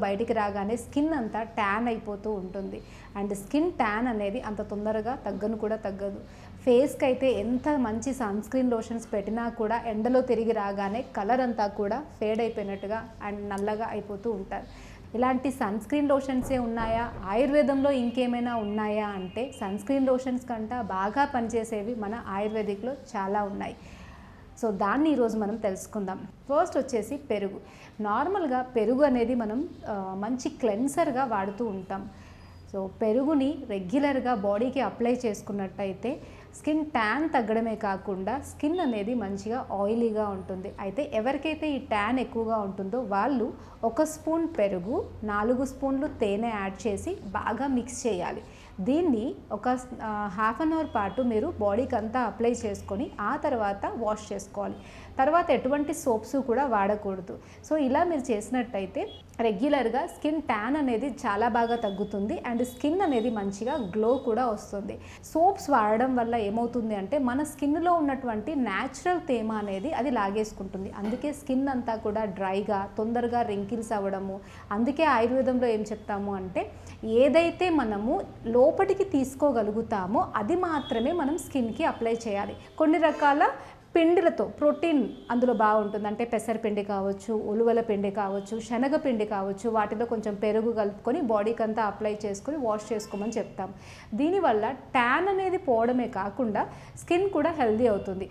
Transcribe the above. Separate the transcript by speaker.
Speaker 1: బయటికి రాగానే స్కిన్ అంతా ట్యాన్ అయిపోతూ ఉంటుంది. అండ్ స్కిన్ ట్యాన్ అనేది అంత తొందరగా తగ్గదు. ఫేస్కి అయితే ఎంత మంచి సన్ స్క్రీన్ లోషన్స్ పెట్టినా కూడా ఎండలో తిరిగి రాగానే కలర్ అంతా కూడా ఫేడ్ అయిపోయినట్టుగా అండ్ నల్లగా అయిపోతూ ఉంటారు. ఇలాంటి సన్ స్క్రీన్ లోషన్సే ఉన్నాయా, ఆయుర్వేదంలో ఇంకేమైనా ఉన్నాయా అంటే సన్ స్క్రీన్ లోషన్స్ కంటే బాగా పనిచేసేవి మన ఆయుర్వేదిక్లో చాలా ఉన్నాయి. సో దాన్ని ఈరోజు మనం తెలుసుకుందాం. ఫస్ట్ వచ్చేసి పెరుగు. నార్మల్గా పెరుగు అనేది మనం మంచి క్లెన్సర్గా వాడుతూ ఉంటాం. సో పెరుగుని రెగ్యులర్గా బాడీకి అప్లై చేసుకున్నట్టయితే స్కిన్ ట్యాన్ తగ్గడమే కాకుండా స్కిన్ అనేది మంచిగా ఆయిలీగా ఉంటుంది. అయితే ఎవరికైతే ఈ ట్యాన్ ఎక్కువగా ఉంటుందో వాళ్ళు 1 స్పూన్ పెరుగు, 4 స్పూన్లు తేనె యాడ్ చేసి బాగా మిక్స్ చేయాలి. దీన్ని ఒక హాఫ్ అన్ అవర్ పాటు మీరు బాడీకి అంతా అప్లై చేసుకొని ఆ తర్వాత వాష్ చేసుకోవాలి. తర్వాత ఎటువంటి సోప్స్ కూడా వాడకూడదు. సో ఇలా మీరు చేసినట్టయితే రెగ్యులర్గా స్కిన్ ట్యాన్ అనేది చాలా బాగా తగ్గుతుంది అండ్ స్కిన్ అనేది మంచిగా గ్లో కూడా వస్తుంది. సోప్స్ వాడడం వల్ల ఏమవుతుంది అంటే మన స్కిన్లో ఉన్నటువంటి న్యాచురల్ తేమ అనేది అది లాగేసుకుంటుంది. అందుకే స్కిన్ అంతా కూడా డ్రైగా తొందరగా రింకిల్స్ అవ్వడము. అందుకే ఆయుర్వేదంలో ఏం చెప్తాము అంటే ఏదైతే మనము లోపటికి తీసుకోగలుగుతామో అది మాత్రమే మనం స్కిన్కి అప్లై చేయాలి. కొన్ని రకాల పిండిలతో ప్రోటీన్ అందులో బాగుంటుంది. అంటే పెసరపిండి కావచ్చు, ఉలువల పిండి కావచ్చు, శనగపిండి కావచ్చు, వాటిలో కొంచెం పెరుగు కలుపుకొని బాడీకి అంతా అప్లై చేసుకొని వాష్ చేసుకోమని చెప్తాం. దీనివల్ల ట్యాన్ అనేది పోవడమే కాకుండా స్కిన్ కూడా హెల్దీ అవుతుంది.